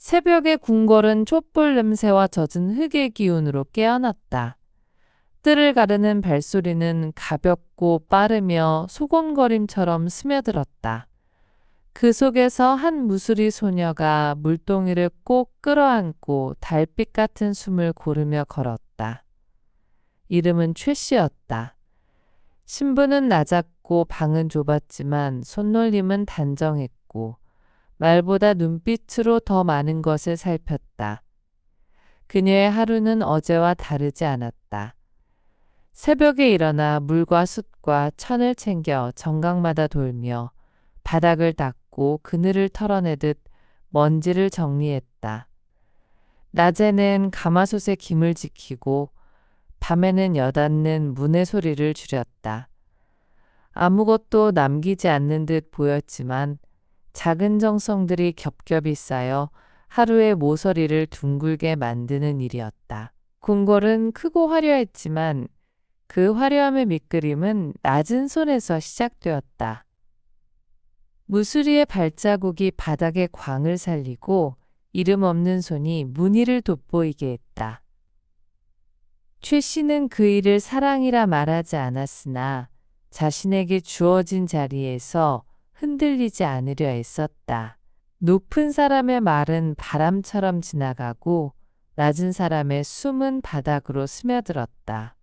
새벽에 궁궐은 촛불 냄새와 젖은 흙의 기운으로 깨어났다. 뜰을 가르는 발소리는 가볍고 빠르며 소곤거림처럼 스며들었다. 그 속에서 한 무수리 소녀가 물동이를 꼭 끌어안고 달빛 같은 숨을 고르며 걸었다. 이름은 최 씨였다. 신부는 낮았고 방은 좁았지만 손놀림은 단정했고 말보다 눈빛으로 더 많은 것을 살폈다. 그녀의 하루는 어제와 다르지 않았다. 새벽에 일어나 물과 숯과 천을 챙겨 정각마다 돌며 바닥을 닦고 그늘을 털어내듯 먼지를 정리했다. 낮에는 가마솥에 김을 지키고 밤에는 여닫는 문의 소리를 줄였다. 아무것도 남기지 않는 듯 보였지만 작은 정성들이 겹겹이 쌓여 하루의 모서리를 둥글게 만드는 일이었다. 궁궐은 크고 화려했지만 그 화려함의 밑그림은 낮은 손에서 시작되었다. 무수리의 발자국이 바닥의 광을 살리고 이름 없는 손이 무늬를 돋보이게 했다. 최 씨는 그 일을 사랑이라 말하지 않았으나 자신에게 주어진 자리에서 흔들리지 않으려 애썼다. 높은 사람의 말은 바람처럼 지나가고 낮은 사람의 숨은 바닥으로 스며들었다.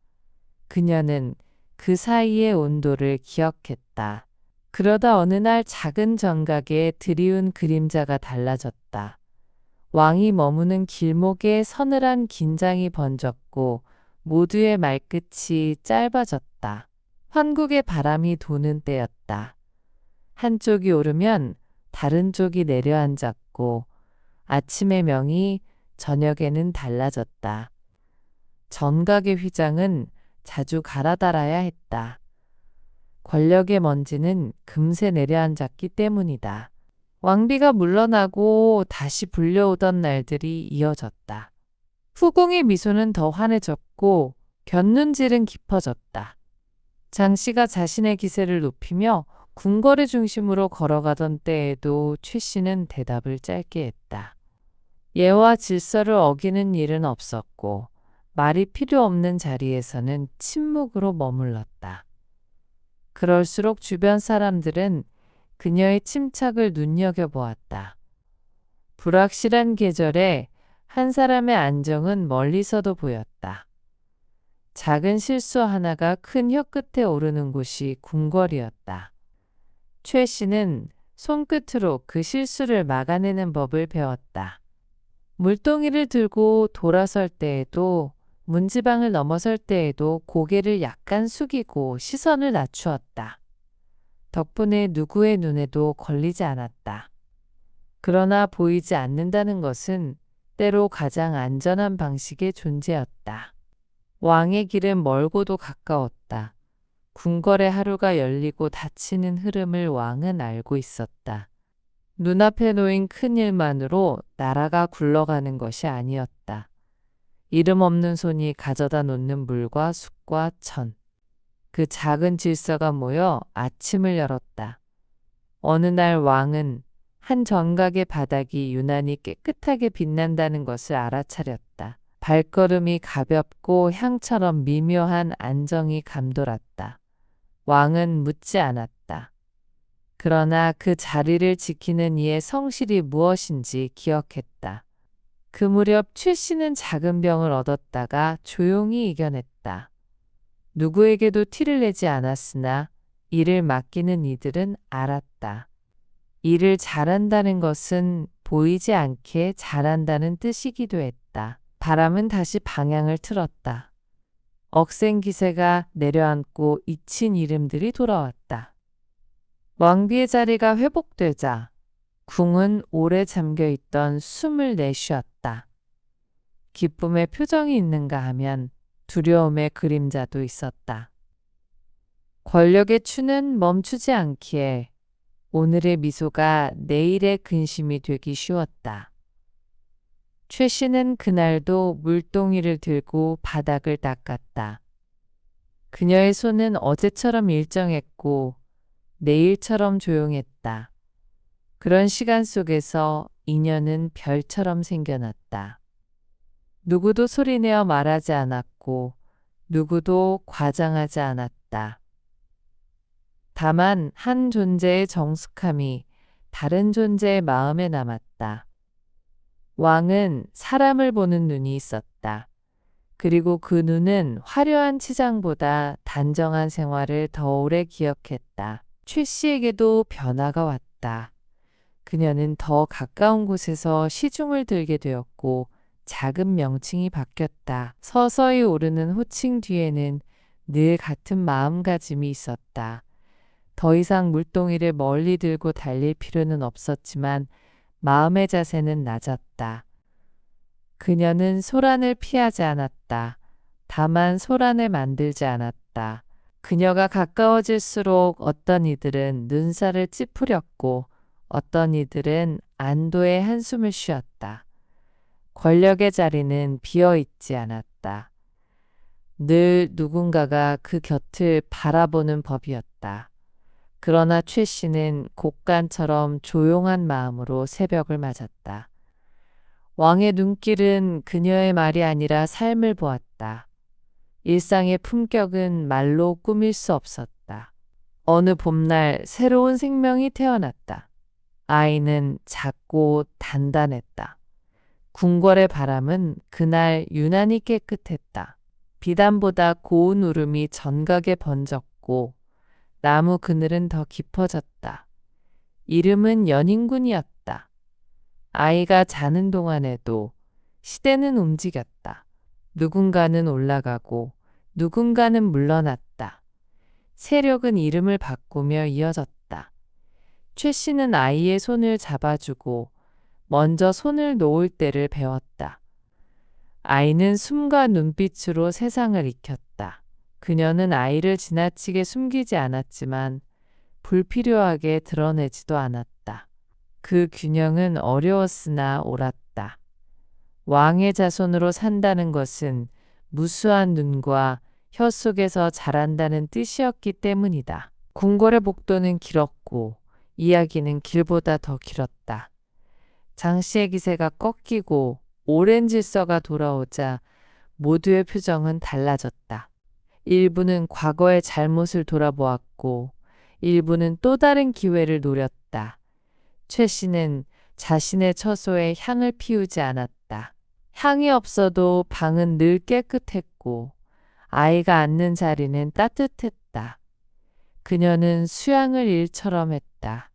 그녀는 그 사이의 온도를 기억했다. 그러다 어느 날 작은 정각에 드리운 그림자가 달라졌다. 왕이 머무는 길목에 서늘한 긴장이 번졌고 모두의 말끝이 짧아졌다. 환국의 바람이 도는 때였다. 한쪽이 오르면 다른 쪽이 내려앉았고 아침의 명이 저녁에는 달라졌다. 정각의 휘장은 자주 갈아달아야 했다. 권력의 먼지는 금세 내려앉았기 때문이다. 왕비가 물러나고 다시 불려오던 날들이 이어졌다. 후궁의 미소는 더 환해졌고 곁눈질은 깊어졌다. 장씨가 자신의 기세를 높이며 궁궐의 중심으로 걸어가던 때에도 최 씨는 대답을 짧게 했다. 예와 질서를 어기는 일은 없었고 말이 필요 없는 자리에서는 침묵으로 머물렀다. 그럴수록 주변 사람들은 그녀의 침착을 눈여겨보았다. 불확실한 계절에 한 사람의 안정은 멀리서도 보였다. 작은 실수 하나가 큰 혀끝에 오르는 곳이 궁궐이었다. 최 씨는 손끝으로 그 실수를 막아내는 법을 배웠다. 물동이를 들고 돌아설 때에도 문지방을 넘어설 때에도 고개를 약간 숙이고 시선을 낮추었다. 덕분에 누구의 눈에도 걸리지 않았다. 그러나 보이지 않는다는 것은 때로 가장 안전한 방식의 존재였다. 왕의 길은 멀고도 가까웠다. 궁궐의 하루가 열리고 닫히는 흐름을 왕은 알고 있었다. 눈앞에 놓인 큰 일만으로 나라가 굴러가는 것이 아니었다. 이름 없는 손이 가져다 놓는 물과 숲과 천. 그 작은 질서가 모여 아침을 열었다. 어느 날 왕은 한 정각의 바닥이 유난히 깨끗하게 빛난다는 것을 알아차렸다. 발걸음이 가볍고 향처럼 미묘한 안정이 감돌았다. 왕은 묻지 않았다. 그러나 그 자리를 지키는 이의 성실이 무엇인지 기억했다. 그 무렵 최 씨는 작은 병을 얻었다가 조용히 이겨냈다. 누구에게도 티를 내지 않았으나 일을 맡기는 이들은 알았다. 일을 잘한다는 것은 보이지 않게 잘한다는 뜻이기도 했다. 바람은 다시 방향을 틀었다. 억센 기세가 내려앉고 잊힌 이름들이 돌아왔다. 왕비의 자리가 회복되자 궁은 오래 잠겨있던 숨을 내쉬었다. 기쁨의 표정이 있는가 하면 두려움의 그림자도 있었다. 권력의 추는 멈추지 않기에 오늘의 미소가 내일의 근심이 되기 쉬웠다. 최 씨는 그날도 물동이를 들고 바닥을 닦았다. 그녀의 손은 어제처럼 일정했고 내일처럼 조용했다. 그런 시간 속에서 인연은 별처럼 생겨났다. 누구도 소리내어 말하지 않았고 누구도 과장하지 않았다. 다만 한 존재의 정숙함이 다른 존재의 마음에 남았다. 왕은 사람을 보는 눈이 있었다. 그리고 그 눈은 화려한 치장보다 단정한 생활을 더 오래 기억했다. 최 씨에게도 변화가 왔다. 그녀는 더 가까운 곳에서 시중을 들게 되었고 작은 명칭이 바뀌었다. 서서히 오르는 호칭 뒤에는 늘 같은 마음가짐이 있었다. 더 이상 물동이를 멀리 들고 달릴 필요는 없었지만 마음의 자세는 낮았다. 그녀는 소란을 피하지 않았다. 다만 소란을 만들지 않았다. 그녀가 가까워질수록 어떤 이들은 눈살을 찌푸렸고 어떤 이들은 안도의 한숨을 쉬었다. 권력의 자리는 비어 있지 않았다. 늘 누군가가 그 곁을 바라보는 법이었다. 그러나 최 씨는 곡간처럼 조용한 마음으로 새벽을 맞았다. 왕의 눈길은 그녀의 말이 아니라 삶을 보았다. 일상의 품격은 말로 꾸밀 수 없었다. 어느 봄날 새로운 생명이 태어났다. 아이는 작고 단단했다. 궁궐의 바람은 그날 유난히 깨끗했다. 비단보다 고운 울음이 전각에 번졌고 나무 그늘은 더 깊어졌다. 이름은 연인군이었다. 아이가 자는 동안에도 시대는 움직였다. 누군가는 올라가고 누군가는 물러났다. 세력은 이름을 바꾸며 이어졌다. 최 씨는 아이의 손을 잡아주고 먼저 손을 놓을 때를 배웠다. 아이는 숨과 눈빛으로 세상을 익혔다. 그녀는 아이를 지나치게 숨기지 않았지만 불필요하게 드러내지도 않았다. 그 균형은 어려웠으나 옳았다. 왕의 자손으로 산다는 것은 무수한 눈과 혀 속에서 자란다는 뜻이었기 때문이다. 궁궐의 복도는 길었고 이야기는 길보다 더 길었다. 장씨의 기세가 꺾이고 오랜 질서가 돌아오자 모두의 표정은 달라졌다. 일부는 과거의 잘못을 돌아보았고 일부는 또 다른 기회를 노렸다. 최 씨는 자신의 처소에 향을 피우지 않았다. 향이 없어도 방은 늘 깨끗했고 아이가 앉는 자리는 따뜻했다. 그녀는 수양을 일처럼 했다.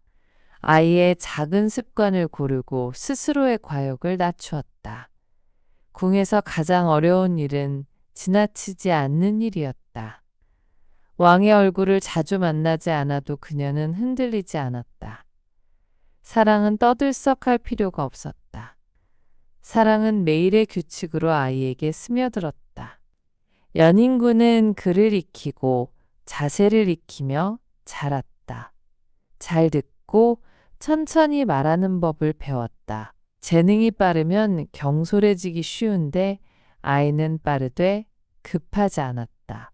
아이의 작은 습관을 고르고 스스로의 과욕을 낮추었다. 궁에서 가장 어려운 일은 지나치지 않는 일이었다. 왕의 얼굴을 자주 만나지 않아도 그녀는 흔들리지 않았다. 사랑은 떠들썩할 필요가 없었다. 사랑은 매일의 규칙으로 아이에게 스며들었다. 연인군은 글을 익히고 자세를 익히며 자랐다. 잘 듣고 천천히 말하는 법을 배웠다. 재능이 빠르면 경솔해지기 쉬운데 아이는 빠르되 급하지 않았다.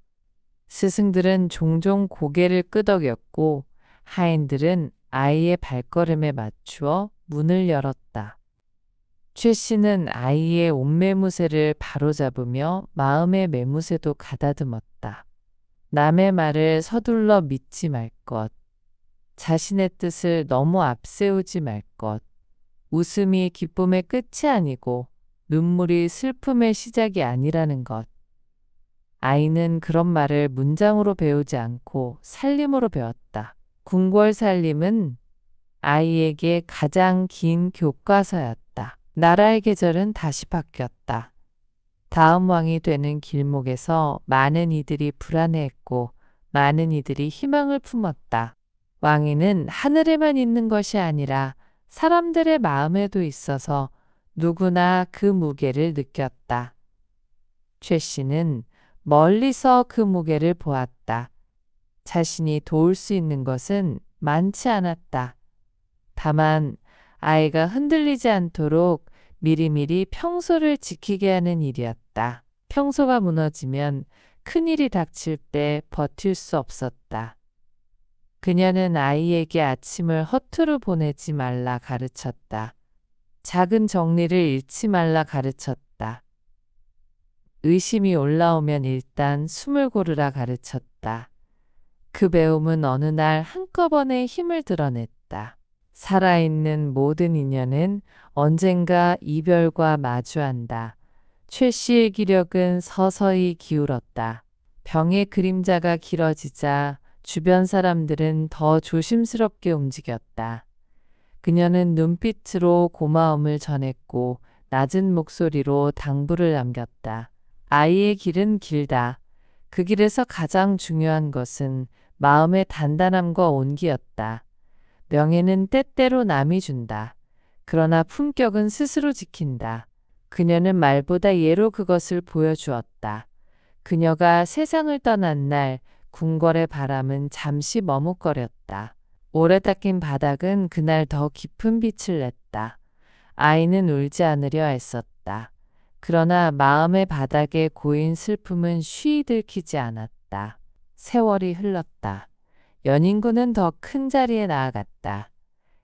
스승들은 종종 고개를 끄덕였고 하인들은 아이의 발걸음에 맞추어 문을 열었다. 최 씨는 아이의 옷매무새를 바로잡으며 마음의 매무새도 가다듬었다. 남의 말을 서둘러 믿지 말 것. 자신의 뜻을 너무 앞세우지 말 것. 웃음이 기쁨의 끝이 아니고 눈물이 슬픔의 시작이 아니라는 것. 아이는 그런 말을 문장으로 배우지 않고 살림으로 배웠다. 궁궐 살림은 아이에게 가장 긴 교과서였다. 나라의 계절은 다시 바뀌었다. 다음 왕이 되는 길목에서 많은 이들이 불안해했고 많은 이들이 희망을 품었다. 왕위는 하늘에만 있는 것이 아니라 사람들의 마음에도 있어서 누구나 그 무게를 느꼈다. 최 씨는 멀리서 그 무게를 보았다. 자신이 도울 수 있는 것은 많지 않았다. 다만 아이가 흔들리지 않도록 미리미리 평소를 지키게 하는 일이었다. 평소가 무너지면 큰일이 닥칠 때 버틸 수 없었다. 그녀는 아이에게 아침을 허투루 보내지 말라 가르쳤다. 작은 정리를 잃지 말라 가르쳤다. 의심이 올라오면 일단 숨을 고르라 가르쳤다. 그 배움은 어느 날 한꺼번에 힘을 드러냈다. 살아있는 모든 인연은 언젠가 이별과 마주한다. 최 씨의 기력은 서서히 기울었다. 병의 그림자가 길어지자 주변 사람들은 더 조심스럽게 움직였다. 그녀는 눈빛으로 고마움을 전했고 낮은 목소리로 당부를 남겼다. 아이의 길은 길다. 그 길에서 가장 중요한 것은 마음의 단단함과 온기였다. 명예는 때때로 남이 준다. 그러나 품격은 스스로 지킨다. 그녀는 말보다 예로 그것을 보여주었다. 그녀가 세상을 떠난 날 궁궐의 바람은 잠시 머뭇거렸다. 오래 닦인 바닥은 그날 더 깊은 빛을 냈다. 아이는 울지 않으려 애썼다. 그러나 마음의 바닥에 고인 슬픔은 쉬이 들키지 않았다. 세월이 흘렀다. 연인군은 더 큰 자리에 나아갔다.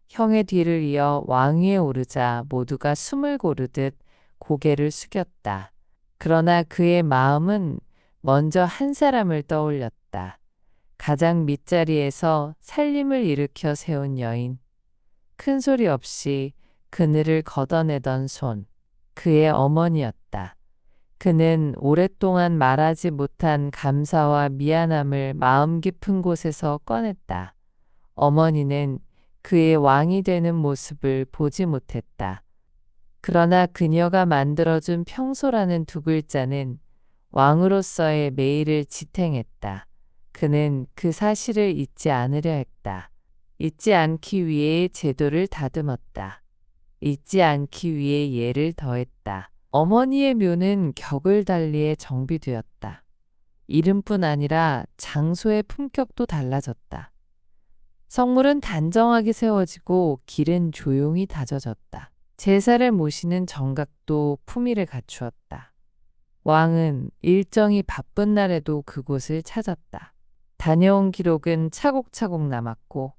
형의 뒤를 이어 왕위에 오르자 모두가 숨을 고르듯 고개를 숙였다. 그러나 그의 마음은 먼저 한 사람을 떠올렸다. 가장 밑자리에서 살림을 일으켜 세운 여인. 큰 소리 없이 그늘을 걷어내던 손. 그의 어머니였다. 그는 오랫동안 말하지 못한 감사와 미안함을 마음 깊은 곳에서 꺼냈다. 어머니는 그의 왕이 되는 모습을 보지 못했다. 그러나 그녀가 만들어준 평소라는 두 글자는 왕으로서의 매일을 지탱했다. 그는 그 사실을 잊지 않으려 했다. 잊지 않기 위해 제도를 다듬었다. 잊지 않기 위해 예를 더했다. 어머니의 묘는 격을 달리에 정비되었다. 이름뿐 아니라 장소의 품격도 달라졌다. 성물은 단정하게 세워지고 길은 조용히 다져졌다. 제사를 모시는 정각도 품위를 갖추었다. 왕은 일정이 바쁜 날에도 그곳을 찾았다. 다녀온 기록은 차곡차곡 남았고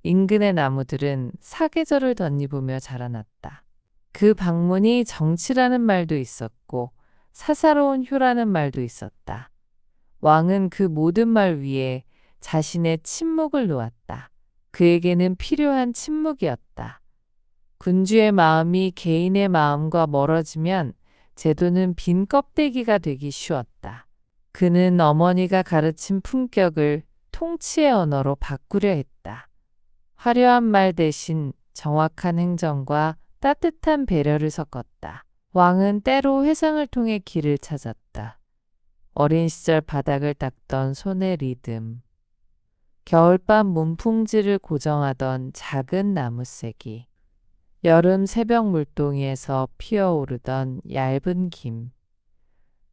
인근의 나무들은 사계절을 덧입으며 자라났다. 그 방문이 정치라는 말도 있었고 사사로운 효라는 말도 있었다. 왕은 그 모든 말 위에 자신의 침묵을 놓았다. 그에게는 필요한 침묵이었다. 군주의 마음이 개인의 마음과 멀어지면 제도는 빈 껍데기가 되기 쉬웠다. 그는 어머니가 가르친 품격을 통치의 언어로 바꾸려 했다. 화려한 말 대신 정확한 행정과 따뜻한 배려를 섞었다. 왕은 때로 회상을 통해 길을 찾았다. 어린 시절 바닥을 닦던 손의 리듬, 겨울밤 문풍지를 고정하던 작은 나무새기, 여름 새벽 물동이에서 피어오르던 얇은 김.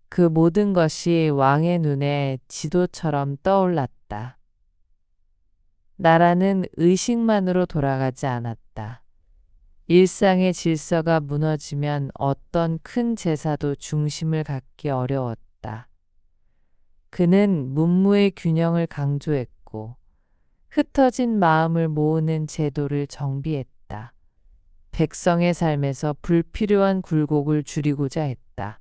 그 모든 것이 왕의 눈에 지도처럼 떠올랐다. 나라는 의식만으로 돌아가지 않았다. 일상의 질서가 무너지면 어떤 큰 제사도 중심을 갖기 어려웠다. 그는 문무의 균형을 강조했고 흩어진 마음을 모으는 제도를 정비했다. 백성의 삶에서 불필요한 굴곡을 줄이고자 했다.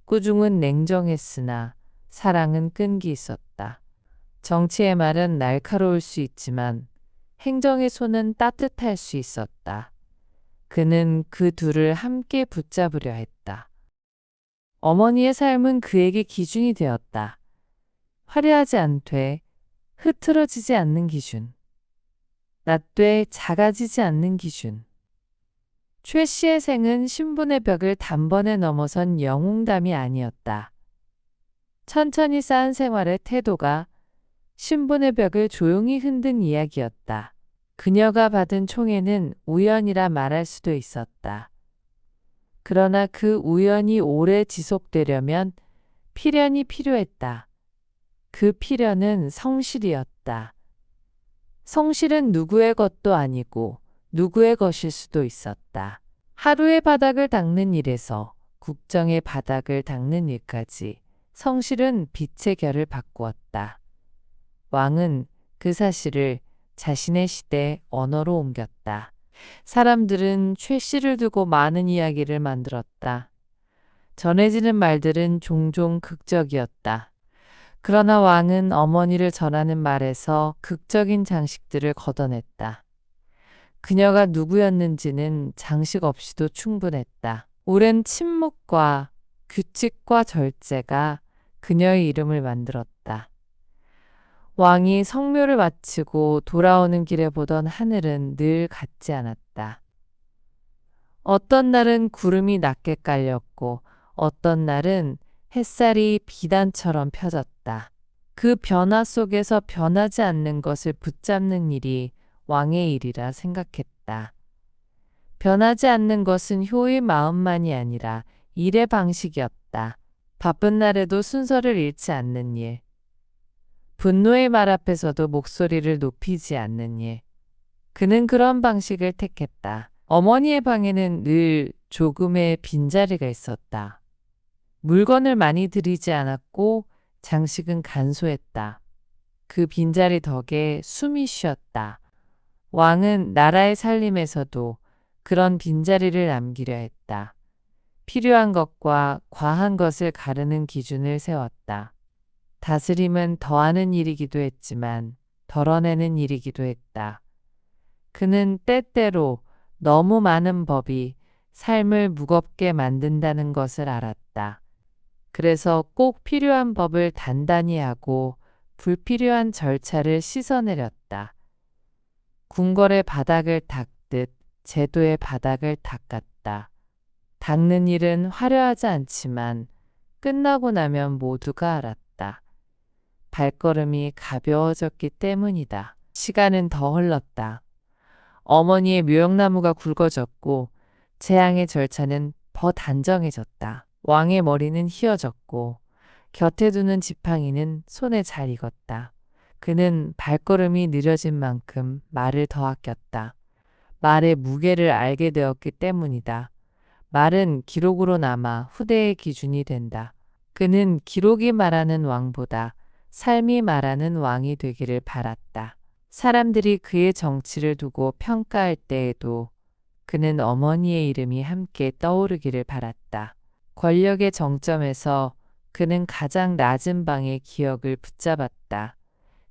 꾸중은 냉정했으나 사랑은 끈기 있었다. 정치의 말은 날카로울 수 있지만 행정의 손은 따뜻할 수 있었다. 그는 그 둘을 함께 붙잡으려 했다. 어머니의 삶은 그에게 기준이 되었다. 화려하지 않되 흐트러지지 않는 기준. 낮되 작아지지 않는 기준. 최 씨의 생은 신분의 벽을 단번에 넘어선 영웅담이 아니었다. 천천히 쌓은 생활의 태도가 신분의 벽을 조용히 흔든 이야기였다. 그녀가 받은 총애는 우연이라 말할 수도 있었다. 그러나 그 우연이 오래 지속되려면 필연이 필요했다. 그 필연은 성실이었다. 성실은 누구의 것도 아니고 누구의 것일 수도 있었다. 하루의 바닥을 닦는 일에서 국정의 바닥을 닦는 일까지 성실은 빛의 결을 바꾸었다. 왕은 그 사실을 자신의 시대 언어로 옮겼다. 사람들은 최 씨를 두고 많은 이야기를 만들었다. 전해지는 말들은 종종 극적이었다. 그러나 왕은 어머니를 전하는 말에서 극적인 장식들을 걷어냈다. 그녀가 누구였는지는 장식 없이도 충분했다. 오랜 침묵과 규칙과 절제가 그녀의 이름을 만들었다. 왕이 성묘를 마치고 돌아오는 길에 보던 하늘은 늘 같지 않았다. 어떤 날은 구름이 낮게 깔렸고 어떤 날은 햇살이 비단처럼 펴졌다. 그 변화 속에서 변하지 않는 것을 붙잡는 일이 왕의 일이라 생각했다. 변하지 않는 것은 효의 마음만이 아니라 일의 방식이었다. 바쁜 날에도 순서를 잃지 않는 일. 분노의 말 앞에서도 목소리를 높이지 않는 일. 그는 그런 방식을 택했다. 어머니의 방에는 늘 조금의 빈자리가 있었다. 물건을 많이 들이지 않았고 장식은 간소했다. 그 빈자리 덕에 숨이 쉬었다. 왕은 나라의 살림에서도 그런 빈자리를 남기려 했다. 필요한 것과 과한 것을 가르는 기준을 세웠다. 다스림은 더하는 일이기도 했지만 덜어내는 일이기도 했다. 그는 때때로 너무 많은 법이 삶을 무겁게 만든다는 것을 알았다. 그래서 꼭 필요한 법을 단단히 하고 불필요한 절차를 씻어내렸다. 궁궐의 바닥을 닦듯 제도의 바닥을 닦았다. 닦는 일은 화려하지 않지만 끝나고 나면 모두가 알았다. 발걸음이 가벼워졌기 때문이다. 시간은 더 흘렀다. 어머니의 묘역나무가 굵어졌고 재앙의 절차는 더 단정해졌다. 왕의 머리는 휘어졌고 곁에 두는 지팡이는 손에 잘 익었다. 그는 발걸음이 느려진 만큼 말을 더 아꼈다. 말의 무게를 알게 되었기 때문이다. 말은 기록으로 남아 후대의 기준이 된다. 그는 기록이 말하는 왕보다 삶이 말하는 왕이 되기를 바랐다. 사람들이 그의 정치를 두고 평가할 때에도 그는 어머니의 이름이 함께 떠오르기를 바랐다. 권력의 정점에서 그는 가장 낮은 방의 기억을 붙잡았다.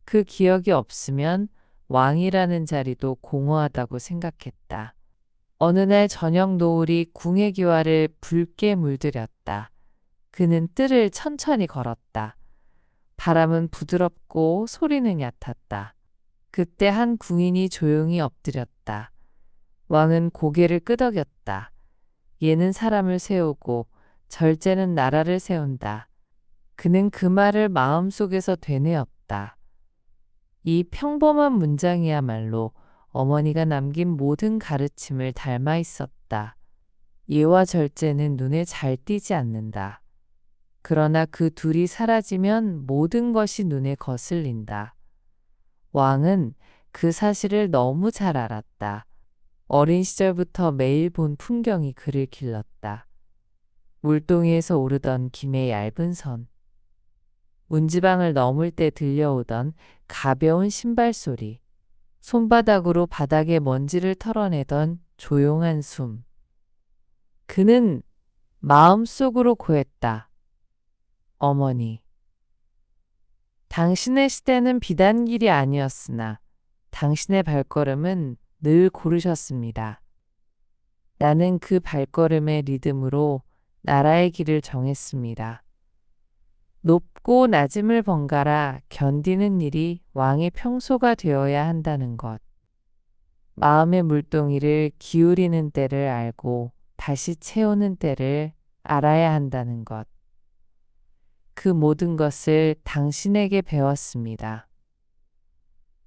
그 기억이 없으면 왕이라는 자리도 공허하다고 생각했다. 어느 날 저녁 노을이 궁의 기와를 붉게 물들였다. 그는 뜰을 천천히 걸었다. 바람은 부드럽고 소리는 얕았다. 그때 한 궁인이 조용히 엎드렸다. 왕은 고개를 끄덕였다. 얘는 사람을 세우고 절제는 나라를 세운다. 그는 그 말을 마음속에서 되뇌었다. 이 평범한 문장이야말로 어머니가 남긴 모든 가르침을 닮아 있었다. 예와 절제는 눈에 잘 띄지 않는다. 그러나 그 둘이 사라지면 모든 것이 눈에 거슬린다. 왕은 그 사실을 너무 잘 알았다. 어린 시절부터 매일 본 풍경이 그를 길렀다. 물동이에서 오르던 김의 얇은 선, 문지방을 넘을 때 들려오던 가벼운 신발 소리, 손바닥으로 바닥의 먼지를 털어내던 조용한 숨. 그는 마음속으로 고했다. 어머니. 당신의 시대는 비단길이 아니었으나 당신의 발걸음은 늘 고르셨습니다. 나는 그 발걸음의 리듬으로 나라의 길을 정했습니다. 높고 낮음을 번갈아 견디는 일이 왕의 평소가 되어야 한다는 것. 마음의 물동이를 기울이는 때를 알고 다시 채우는 때를 알아야 한다는 것. 그 모든 것을 당신에게 배웠습니다.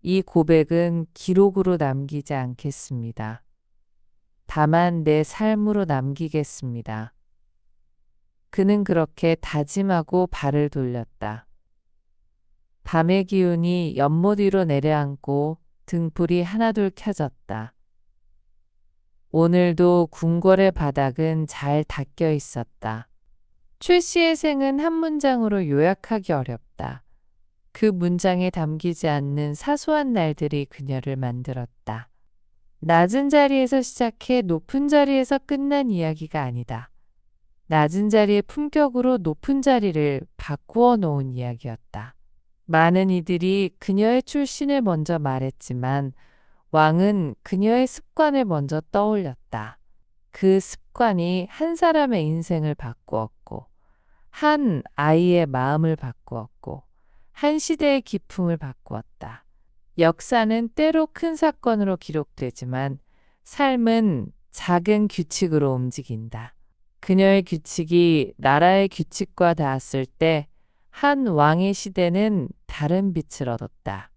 이 고백은 기록으로 남기지 않겠습니다. 다만 내 삶으로 남기겠습니다. 그는 그렇게 다짐하고 발을 돌렸다. 밤의 기운이 연못 위로 내려앉고 등불이 하나둘 켜졌다. 오늘도 궁궐의 바닥은 잘 닦여 있었다. 최 씨의 생은 한 문장으로 요약하기 어렵다. 그 문장에 담기지 않는 사소한 날들이 그녀를 만들었다. 낮은 자리에서 시작해 높은 자리에서 끝난 이야기가 아니다. 낮은 자리의 품격으로 높은 자리를 바꾸어 놓은 이야기였다. 많은 이들이 그녀의 출신을 먼저 말했지만 왕은 그녀의 습관을 먼저 떠올렸다. 그 습관이 한 사람의 인생을 바꾸었고, 한 아이의 마음을 바꾸었고, 한 시대의 기풍을 바꾸었다. 역사는 때로 큰 사건으로 기록되지만 삶은 작은 규칙으로 움직인다. 그녀의 규칙이 나라의 규칙과 닿았을 때 한 왕의 시대는 다른 빛을 얻었다.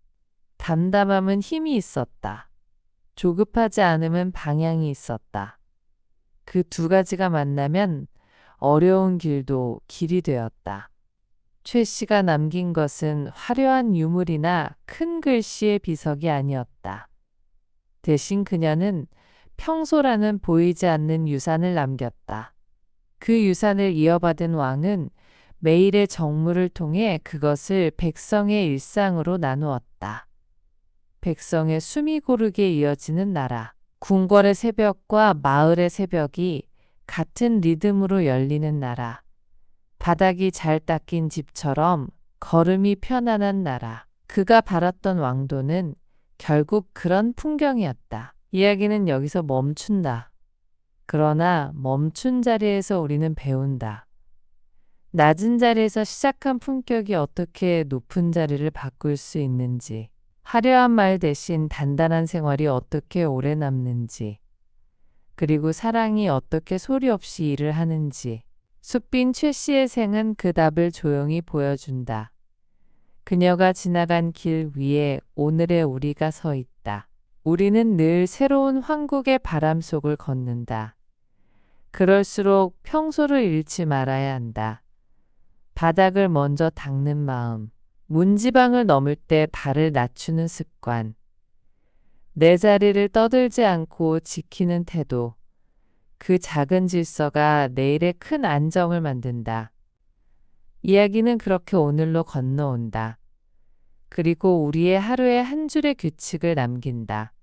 담담함은 힘이 있었다. 조급하지 않음은 방향이 있었다. 그 두 가지가 만나면 어려운 길도 길이 되었다. 최 씨가 남긴 것은 화려한 유물이나 큰 글씨의 비석이 아니었다. 대신 그녀는 평소라는 보이지 않는 유산을 남겼다. 그 유산을 이어받은 왕은 매일의 정무를 통해 그것을 백성의 일상으로 나누었다. 백성의 숨이 고르게 이어지는 나라. 궁궐의 새벽과 마을의 새벽이 같은 리듬으로 열리는 나라. 바닥이 잘 닦인 집처럼 걸음이 편안한 나라. 그가 바랐던 왕도는 결국 그런 풍경이었다. 이야기는 여기서 멈춘다. 그러나 멈춘 자리에서 우리는 배운다. 낮은 자리에서 시작한 품격이 어떻게 높은 자리를 바꿀 수 있는지, 화려한 말 대신 단단한 생활이 어떻게 오래 남는지, 그리고 사랑이 어떻게 소리 없이 일을 하는지, 숫빈 최 씨의 생은 그 답을 조용히 보여준다. 그녀가 지나간 길 위에 오늘의 우리가 서 있다. 우리는 늘 새로운 황국의 바람 속을 걷는다. 그럴수록 평소를 잃지 말아야 한다. 바닥을 먼저 닦는 마음, 문지방을 넘을 때 발을 낮추는 습관, 내 자리를 떠들지 않고 지키는 태도, 그 작은 질서가 내일의 큰 안정을 만든다. 이야기는 그렇게 오늘로 건너온다. 그리고 우리의 하루에 한 줄의 규칙을 남긴다.